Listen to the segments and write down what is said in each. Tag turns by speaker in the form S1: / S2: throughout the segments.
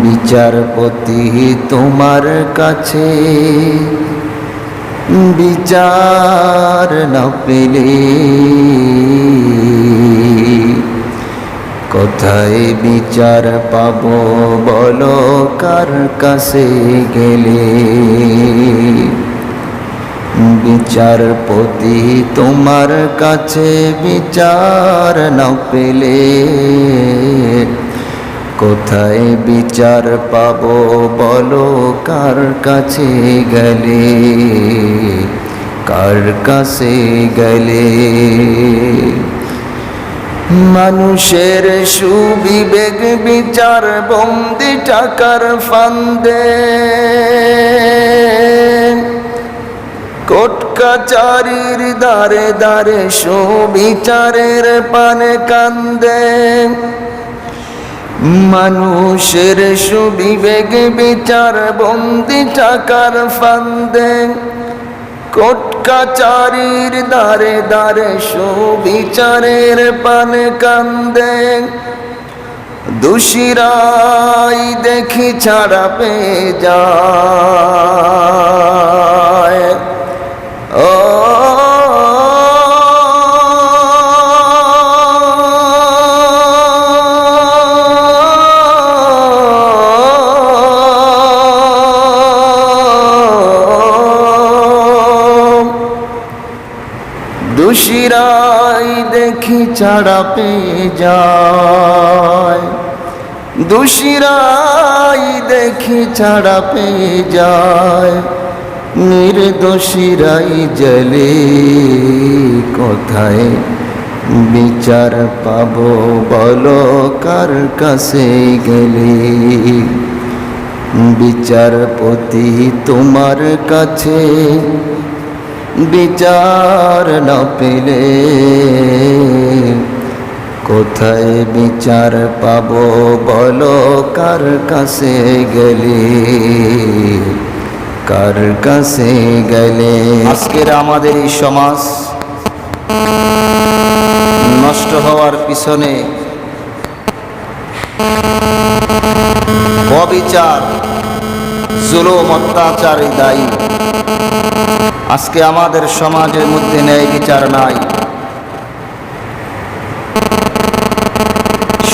S1: বিচারপতি তোমার কাছে বিচার না পেলে কোথায় বিচার পাবো বলো, কার কাছে গেলে? বিচারপতি তোমার কাছে বিচার না পেলে কোথায় বিচার পাবো বলো, কার কাছে গেলে? কার কাছে গেলে? মানুষের সুবিবেক বিচার বন্দি টাকার ফান্দে, কোর্ট কাচারির দ্বারে দ্বারে সুবিচারের পানে কান্দে। মানুষের সুবিবেক বিচার বন্দি টাকার ফান্দে, কোর্ট কাচারির দ্বারে দ্বারে সুবিচারের পানে কান্দে। দোষীরাই দেখি ছাড়া পেয়ে যায়, ও দোষীরাই দেখি ছাড়া পেয়ে যায়, দোষীরাই দেখি ছাড়া পেয়ে যায়। নির্দোষীরাই জেলে, কোথায় বিচার পাবো বলো, কার কাছে গেলে? বিচারপতি তোমার কাছে বিচার না পেলে কোথায় বিচার পাবো বলো, কার কাছে গেলে? কার কাছে গেলে? আজকের আমাদের এই সমাজ নষ্ট হওয়ার পিছনে অবিচার, জুলুম, অত্যাচারই দায়ী। আজকে আমাদের সমাজের মধ্যে ন্যায় বিচার নাই,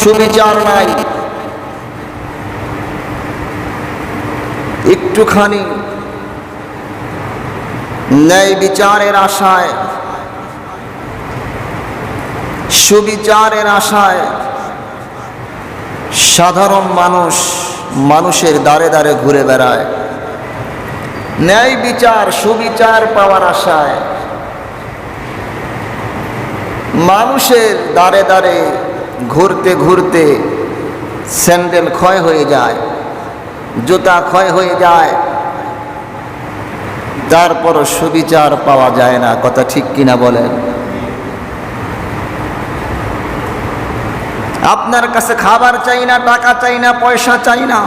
S1: সুবিচার নাই। একটুখানি ন্যায় বিচারের আশায়, সুবিচারের আশায় সাধারণ মানুষ মানুষের দ্বারে দ্বারে ঘুরে বেড়ায়। ন্যায় বিচার, সুবিচার পাওয়ার আশায় মানুষের দ্বারে দ্বারে ঘুরতে ঘুরতে স্যান্ডেল ক্ষয় হয়ে যায়, জুতা ক্ষয় হয়ে যায়, তারপরও সুবিচার পাওয়া যায় না। কথা ঠিক কিনা বলেন? আপনার কাছে খাবার চাই না, টাকা চাই না, পয়সা চাই না,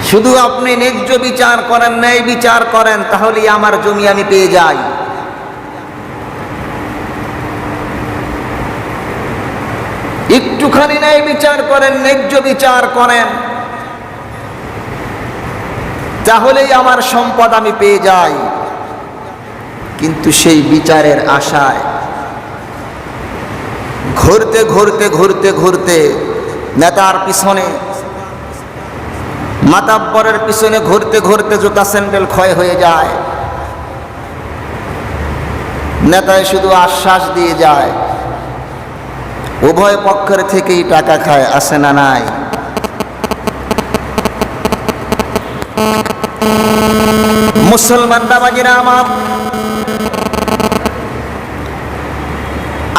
S1: শুধু আপনি ন্যায্য বিচার করেন, ন্যায় বিচার করেন, তাহলেই আমার জমি আমি পেয়ে যাই। একটুখানি ন্যায় বিচার করেন, ন্যায্য বিচার করেন, তাহলেই আমার সম্পদ আমি পেয়ে যাই। কিন্তু সেই বিচারের আশায় ঘুরতে ঘুরতে ঘুরতে ঘুরতে নেতার পিছনে, মাতাব্বরের পিছনে ঘুরতে ঘুরতে জুতা স্যান্ডেল ক্ষয় হয়ে যায়। নেতায় শুধু আশ্বাস দিয়ে যায়, উভয় পক্ষের থেকেই টাকা খায়, আছে না নাই? মুসলমান বাবাজিরা আমার,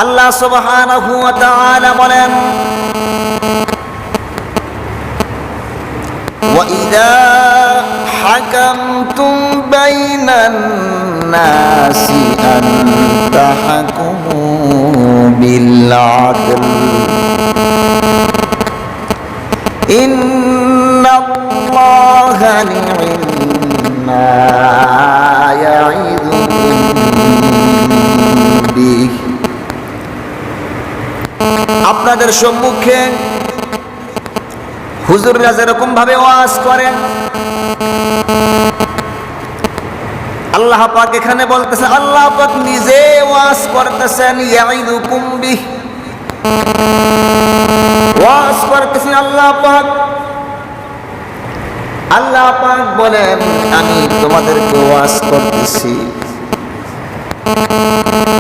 S1: আল্লাহ সুবহানাহু ওয়া তাআলা বলেন, وَإِذَا حَكَمْتُمْ بَيْنَ النَّاسِ أَن تَحْكُمُوا بِالْعَدْلِ إِنَّ اللَّهَ نِعِمَّا يَعِظُكُم بِهِ আপনাদের সম্মুখে হুজুররা যেরকম ভাবে ওয়াজ করেন, আল্লাহ পাক এখানে বলতেছে, আল্লাহ পাক নিজে ওয়াজ করতেছেন, ইয়াইদুকুম বিহ, ওয়াজ করতেছেন আল্লাহ পাক। আল্লাহ পাক বলেন, আমি তোমাদেরকে ওয়াজ করতেছি,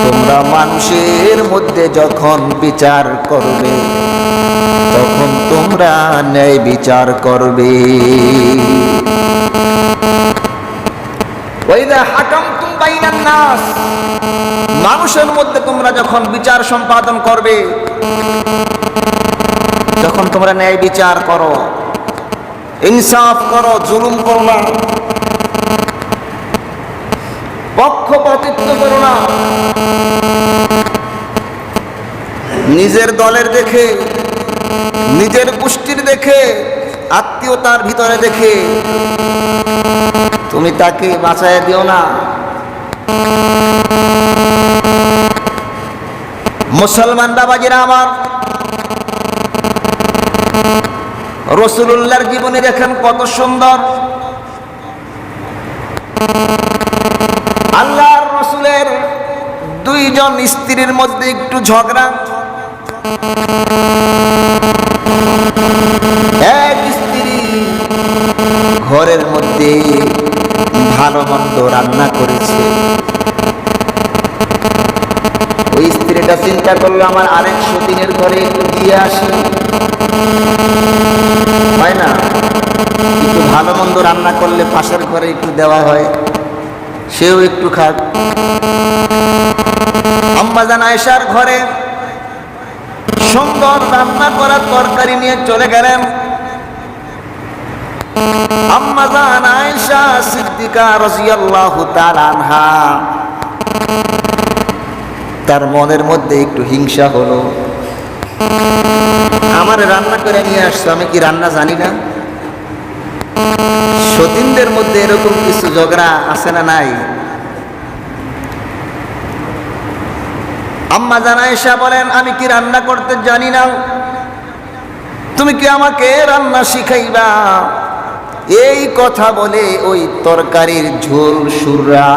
S1: তোমরা মানুষের মধ্যে যখন বিচার করবে তখন তোমরা ন্যায় বিচার করবে। ওয়াইদা হাকামতুম বাইনান নাস, মানুষের মধ্যে তোমরা যখন বিচার সম্পাদন করবে, যখন তোমরা ন্যায় বিচার করো, ইনসাফ করো, জুলুম করো না, পক্ষপাতিত্ব করো না, নিজের দলের দেখে, নিজের গোষ্ঠীর দেখে, আত্মীয়তার ভিতরে দেখে তুমি তাকে বাঁচায় দিও না। মুসলমান বাবাজিরা আমার, রাসূলুল্লাহর জীবনী দেখেন কত সুন্দর। আল্লাহর রাসূলের দুইজন স্ত্রীর মধ্যে একটু ঝগড়া। এক স্ত্রী ঘরের মধ্যে ভালো মন্দ রান্না করেছে, ওই স্ত্রীটা চিন্তা করলো আমার আরেক সতীনের ঘরে একটু দিয়ে আসি, হয় না? একটু ভালো মন্দ রান্না করলে পাশের ঘরে একটু দেওয়া হয়, সেও একটু খাক। আম্মা জান আয়েশার ঘরে সুন্দর রান্না করা তরকারি নিয়ে চলে গেলেন। আম্মা জান আয়েশা সিদ্দিকা রাদিয়াল্লাহু তাআলা আনহা, তার মনের মধ্যে একটু হিংসা হলো, আমার রান্না করে নিয়ে আসছো, আমি কি রান্না জানি না? সতীনদের মধ্যে এরকম কিছু ঝগড়া আছে না নাই? আম্মা জান আয়েশা বলেন, আমি কি রান্না করতে জানি না? তুমি কি আমাকে রান্না শিখাইবা? এই কথা বলে ওই তরকারির ঝোল সুররা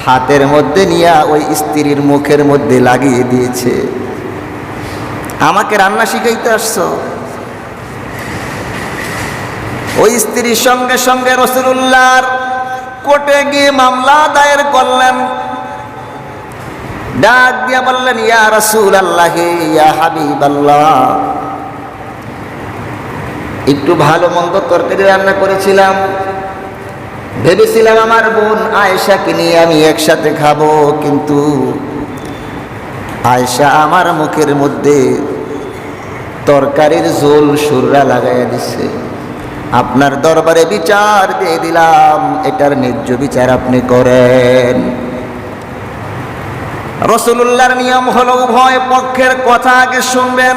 S1: হাতের মধ্যে নিয়ে ওই স্ত্রীর মুখের মধ্যে লাগিয়ে দিয়েছে। আমাকে রান্না শিখাইতে আসছো? ওই স্ত্রীর সঙ্গে সঙ্গে রাসূলুল্লাহর কোর্টে গিয়ে মামলা দায়ের করলেন। ডাক দিয়া বললেন, ইয়া রাসূলুল্লাহ, ইয়া হাবিবাল্লাহ, একটু ভালো মন্দ তরকারি রান্না করেছিলাম, ভেবেছিলাম আমার বোন আয়েশাকে নিয়ে আমি একসাথে খাবো, কিন্তু আয়েশা আমার মুখের মধ্যে তরকারির ঝোল সুররা লাগাইয়া দিছে। আপনার দরবারে বিচার দিয়ে দিলাম, এটার ন্যায্য বিচার আপনি করেন। রাসূলুল্লাহর নিয়ম হলো উভয় পক্ষের কথা আগে শুনবেন।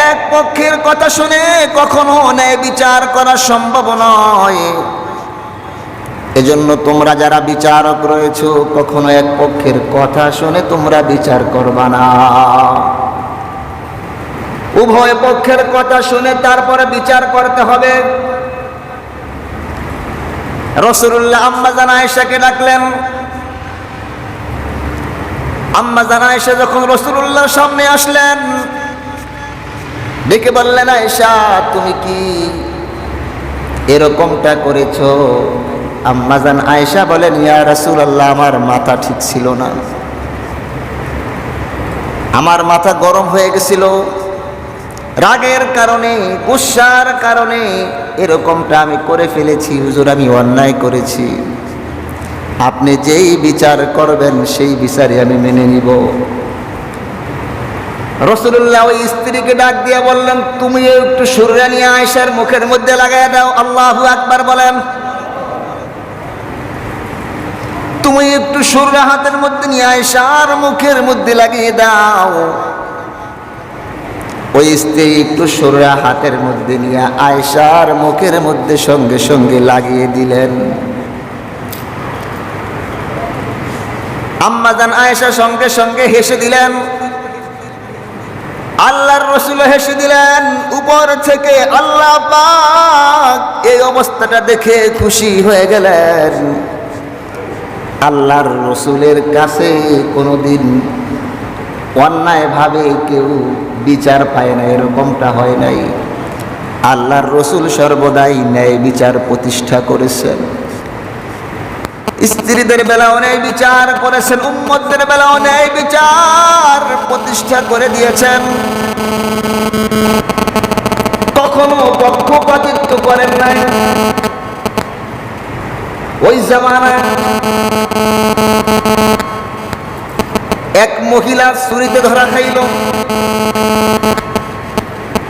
S1: এক পক্ষের কথা শুনে কখনো ন্যায় বিচার করা সম্ভব নয়। এজন্য তোমরা যারা বিচারক রয়েছো, কখনো এক পক্ষের কথা শুনে তোমরা বিচার করবা না। উভয় পক্ষের কথা শুনে তারপরে বিচার করতে হবে। রাসূলুল্লাহ আম্মা জান আয়েশাকে ডাকলেন। আম্মা জান আয়েশা যখন রাসূলুল্লাহর সামনে আসলেন, ডেকে বললেন, আয়েশা তুমি কি এরকমটা করেছো? আম্মা জান আয়েশা বলেন, ইয়া রাসূলুল্লাহ, আমার মাথা ঠিক ছিল না, আমার মাথা গরম হয়ে গেছিল, রাগের কারণে, গুসার কারণে এরকমটা আমি করে ফেলেছি। হুজুর, আমি অন্যায় করেছি, আপনি যেই বিচার করবেন সেই বিচারে আমি মেনে নিব। রাসূলুল্লাহ ওই স্ত্রীকে ডাক দিয়ে বললেন, তুমি একটু সুররা নিয়ে আয়েশার মুখের মধ্যে লাগাইয়া দাও। আল্লাহু আকবার বলেন। তুমি একটু সুররা হাতের মধ্যে নিয়ে আয়েশার মুখের মধ্যে লাগিয়ে দাও। ওই স্ত্রী একটু সুররা হাতের মধ্যে নিয়ে আয়েশার মুখের মধ্যে সঙ্গে সঙ্গে লাগিয়ে দিলেন। আম্মা জান আয়েশা সঙ্গে সঙ্গে হেসে দিলেন। আল্লাহর রাসূল হেসে দিলেন। উপর থেকে আল্লাহ পাক এই অবস্থাটা দেখে খুশি হয়ে গেলেন। আল্লাহর রাসূলের কাছে কোনোদিন অন্যায়ভাবে কেউ বিচার পায় না, এরকমটা হয় নাই। আল্লাহর রাসূল সর্বদাই ন্যায় বিচার প্রতিষ্ঠা করেছেন। স্ত্রীদের বেলাও ন্যায় বিচার করেছেন, উম্মতদের বেলাও ন্যায় বিচার প্রতিষ্ঠা করে দিয়েছেন। কখনো পক্ষপাতিত্ব করেন নাই। ওই জামানায় এক মহিলা চুরিতে ধরা খাইল।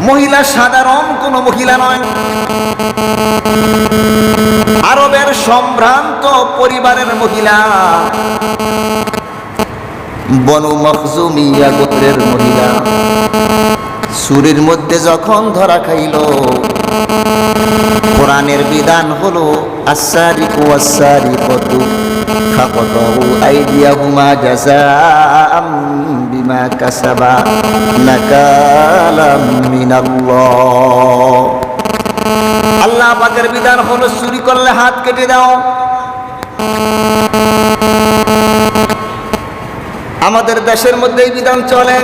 S1: মহিলা সাধারণ কোন মহিলা নয়, আরবের সম্ভ্রান্ত পরিবারের মহিলা, বনু মখজুমিয়া গোত্রের মহিলা। চুরির মধ্যে যখন ধরা খাইল, কোরআনের বিধান হলো আস-সারিকু ওয়াস-সারিকাতু ফাকতাউ আইদিয়াহুমা জাযাআম বিমা কাসাবা নাকালাম মিনাল্লাহ। আল্লাহ পাকের বিধান হলো চুরি করলে হাত কেটে দাও। আমাদের দেশের মধ্যে এই বিধান চলে,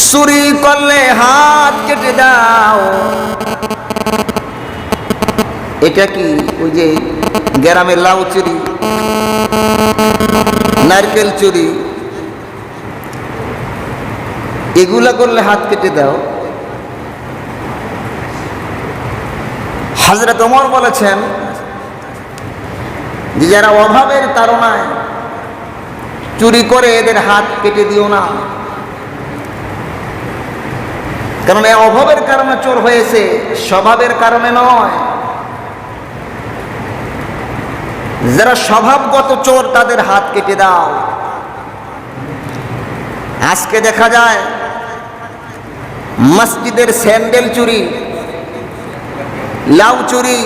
S1: চুরি করলে হাত কেটে দাও। এটা কি ওই যে গ্রামে লাউ চুরি, নারকেল চুরি, এগুলা করলে হাত কেটে দাও? হযরত ওমর বলেছেন যে যারা অভাবের তাড়নায় চুরি করে এদের হাত কেটে দিও না, কারণ এই অভাবের কারণে চোর হয়েছে, স্বভাবের কারণে নয়। যারা স্বভাবগত চোর তাদের হাত কেটে দাও। আজকে দেখা যায় মসজিদের স্যান্ডেল চুরি, লাউ চুরি,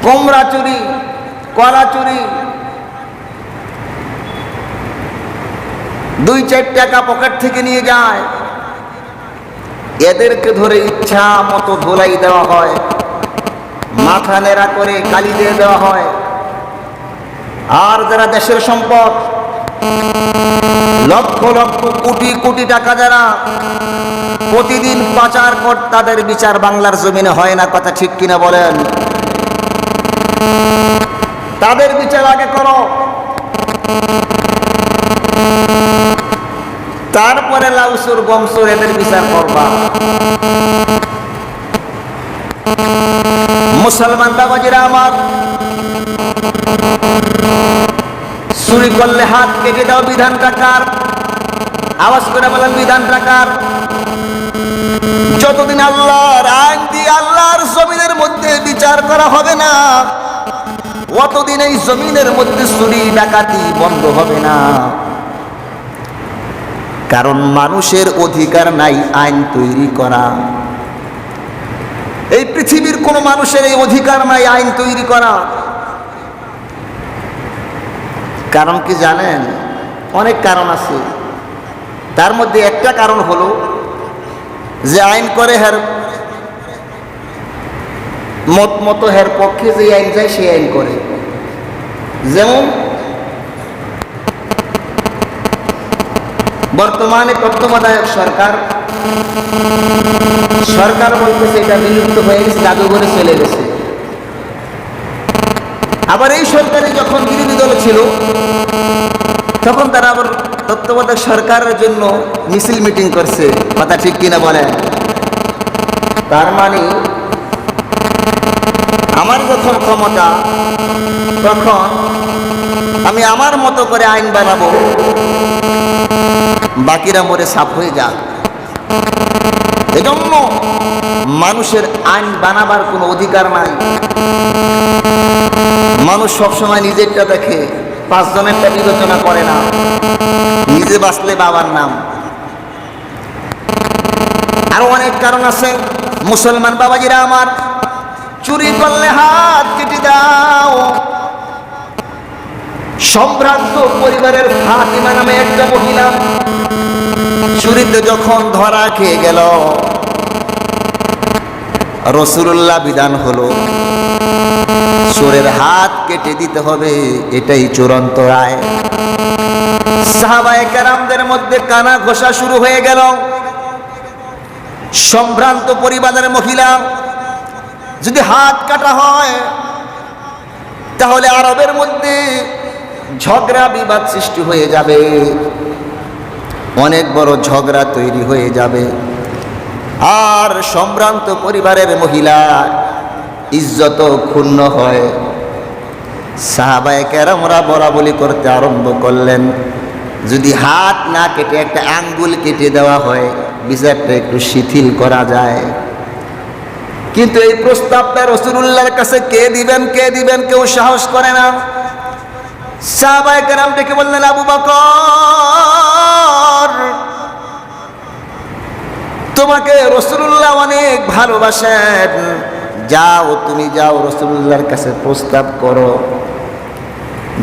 S1: কুমড়া চুরি, কলা চুরি, 2-4 টাকা পকেট থেকে নিয়ে যায়। এদেরকে ধরে ইচ্ছা মতো ধুলাই দেওয়া হয়, মাথা নেড়া করে গালি দিয়ে দেওয়া হয়। আর যারা দেশের সম্পদ লক্ষ লক্ষ কোটি কোটি টাকা যারা প্রতিদিন পাচার কর, তাদের বিচার বাংলার জমিনে হয় না। কথা ঠিক কিনা বলেন? তাদের বিচার আগে করো, তারপরে লাউসুর গমসুর এদের বিচার করবা। মুসলমান বাবাজিরা আমার, চুরি করলে হাত কেটে দাও বিধানটা কার? আওয়াজ করে বলেন, বিধানটা কার? যতদিন আল্লাহর আইন দিয়ে আল্লাহর জমিনের মধ্যে বিচার করা হবে না, অতদিন এই জমিনের মধ্যে চুরি ডাকাতি বন্ধ হবে না। কারণ মানুষের অধিকার নাই আইন তৈরি করা। এই পৃথিবীর কোন মানুষের এই অধিকার নাই আইন তৈরি করা। কারণ কি জানেন? অনেক কারণ আছে। তার মধ্যে একটা কারণ হলো যে আইন করে হের মতো হের পক্ষে যে আইন যায় সেই আইন করে। যেমন বর্তমানে তত্ত্বাবধায়ক সরকার বলতেছে এটা বিলুপ্ত হয়ে গেছে, জাদুঘরে চলে গেছে। আবার এই সরকারে যখন বিরোধী দল ছিল তখন তারা আবার তত্ত্বাবধায়ক সরকারের জন্য মিছিল মিটিং করছে। কথা ঠিক কিনা বলেন? তার মানে আমার যখন ক্ষমতা তখন আমি আমার মতো করে আইন বানাবো, বাকিরা মরে সাফ হয়ে যাক। এজন্য মানুষের আইন বানাবার কোনো অধিকার নাই। মানুষ সবসময় নিজেরটা দেখে, 5 জনেরটা বিবেচনা করে না। নিজে বাঁচলে বাবার নাম। আরো অনেক কারণ আছে। মুসলমান বাবাজিরা আমার, চুরি করলে হাত কেটে দাও। সম্ভ্রান্ত পরিবারের ফাতিমা নামে একটা মহিলা চুরিতে যখন ধরা খেয়ে গেল, রাসূলুল্লাহ বিধান হলো চোরের হাত কেটে দিতে হবে, এটাই চূড়ান্ত রায়। সাহাবায়ে কেরামদের মধ্যে কানা ঘোষা শুরু হয়ে গেল। সম্ভ্রান্ত পরিবারের মহিলা যদি হাত কাটা হয় তাহলে আরবের মধ্যে ঝগড়া বিবাদ সৃষ্টি হয়ে যাবে, অনেক বড় ঝগড়া তৈরি হয়ে যাবে। আর সম্ভ্রান্ত পরিবারের মহিলা ইজ্জত ক্ষুণ্ণ হয়। সাহাবায়ে কেরামরা বলাবলি করতে আরম্ভ করলেন, যদি হাত না কেটে একটা আঙ্গুল কেটে দেওয়া হয় বিচারটা একটু শিথিল করা যায়। কিন্তু এই প্রস্তাবটা রাসূলুল্লাহর কাছে কে দিবেন কেউ সাহস করে না। সাহাবায়ে কেরাম ডেকে বললেন, আবু বকর, তোমাকে রাসূলুল্লাহ অনেক ভালোবাসেন, যাও তুমি যাও রাসূলুল্লাহর কাছে প্রস্তাব করো,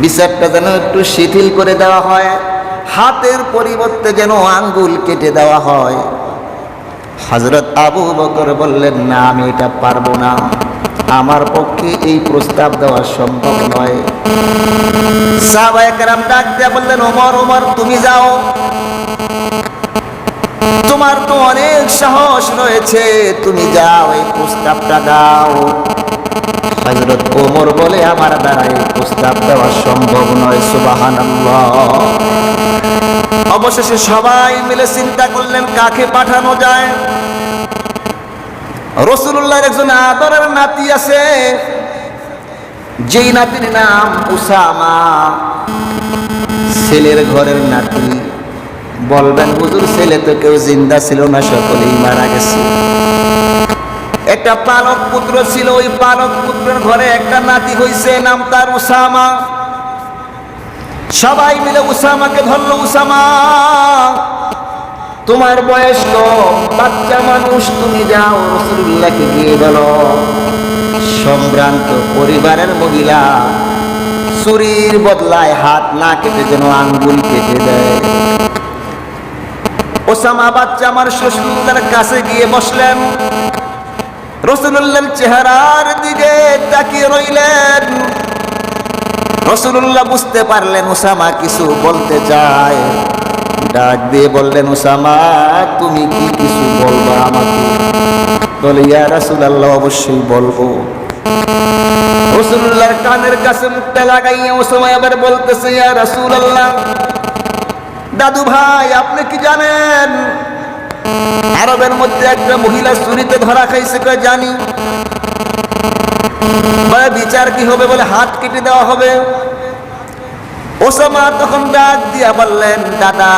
S1: বিচারটা যেন একটু শিথিল করে দেওয়া হয়, হাতের পরিবর্তে যেন আঙ্গুল কেটে দেওয়া হয়। হযরত আবু বকর বললেন, না আমি এটা পারবো না, আমার পক্ষে এই প্রস্তাব দেওয়া সম্ভব নয়। সাহাবায়ে কেরাম ডাক দিয়ে বললেন, ওমর তুমি যাও, তোমার তো অনেক সাহস রয়েছে, তুমি যাও এই প্রস্তাবটা দাও। হযরত ওমর বলে, আমার দ্বারা এই প্রস্তাব দেওয়া সম্ভব নয়। সুবহানাল্লাহ। অবশেষে সবাই মিলে চিন্তা করলেন কাকে পাঠানো যায়। রাসূলুল্লাহর একজন আদরের নাতি আছে, যেই নাতির নাম উসামা, ছেলের ঘরের নাতি। বলবেন হুজুর ছেলে তো কেউ জিন্দা ছিল না, সকলেই মারা গেছে। একটা পালক পুত্র ছিল, ওই পালক পুত্রের ঘরে একটা নাতি হইছে, নাম তার উসামা। সবাই মিলে উসামাকে ধরলো, উসামা তোমার বয়স কম, বাচ্চা মানুষ, তুমি যাও রাসূলুল্লাহকে গিয়ে বলো সম্ভ্রান্ত পরিবারের মহিলা ছুরির বদলায় হাত না কেটে যেন আঙ্গুল কেটে দেয়। ওসামা বাচ্চা আমার রাসূলুল্লাহর কাছে গিয়ে বসলেন, রাসূলুল্লাহর চেহারার দিকে তাকিয়ে রইলেন। রাসূলুল্লাহ বুঝতে পারলেন ওসামা কিছু বলতে চায়, ডাক দিয়ে বললেন, ওসামা তুমি কি কিছু বলবা আমাকে? বলে, ইয়া রাসূলুল্লাহ অবশ্যই বলবো। রাসূলুল্লাহর কানের কাছে মুখটা লাগাইয়া ওসামা আবার বলতেছে, ইয়া রাসূলুল্লাহ, দাদু ভাই আপনি কি জানেন আরবের মধ্যে একটা মহিলা চুরিতে ধরা খাইছে? কয় জানি। বলে বিচার কি হবে? বলে হাত কেটে দেওয়া হবে। ওসামা তখন ডাক দিয়া বললেন, দাদা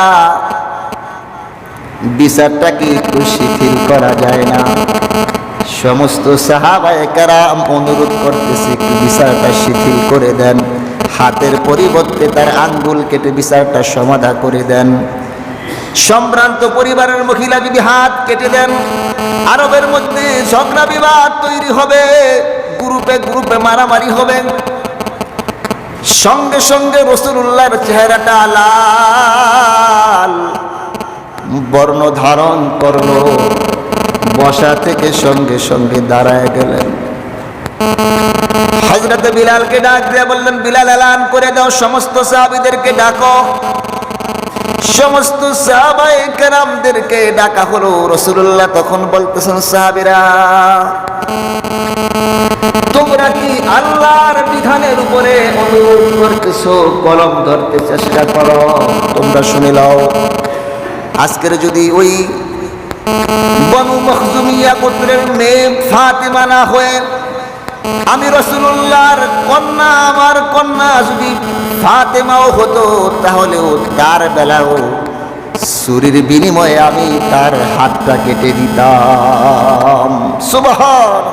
S1: বিচারটা কি একটু শিথিল করা যায় না? সমস্ত সাহাবায়ে কেরাম অনুরোধ করতেছে একটু বিচারটা শিথিল করে দেন, হাতের পরিবর্তে তার আঙ্গুল কেটে বিচারটা সমাধা করে দেন। সম্ভ্রান্ত পরিবারের মহিলা যদি হাত কেটে দেন আরবের মধ্যে ঝগড়া বিবাদ তৈরি হবে, গ্রুপে মারামারি হবে। সঙ্গে সঙ্গে রাসূলুল্লাহর চেহারাটা লাল বর্ণ ধারণ করলো, বসা থেকে সঙ্গে সঙ্গে দাঁড়ায় গেলেন। হযরত বিলালকে ডাক দিয়ে বললেন, বিলাল এলান করে দাও, সমস্ত সাহাবীদেরকে ডাকো। সমস্ত সাহাবায়ে কেরামদেরকে ডাকা হলো। রাসূলুল্লাহ তখন বলতেছেন, সাহাবীরা তোমরা কি আল্লাহর বিধানের উপরে অনুরোধ করতেছো, কলম ধরতে চেষ্টা করো? তোমরা শুনে নাও, আজকের যদি ওই বনু মখজুমিয়া গোত্রের মেয়ে ফাতিমা না হয়ে আমি রাসূলুল্লাহর কন্যা, আমার কন্যা যদি ফাতেমাও হতো, তাহলেও তার বেলাও ছুরির বিনিময়ে আমি তার হাতটা কেটে দিতাম। সুবহান।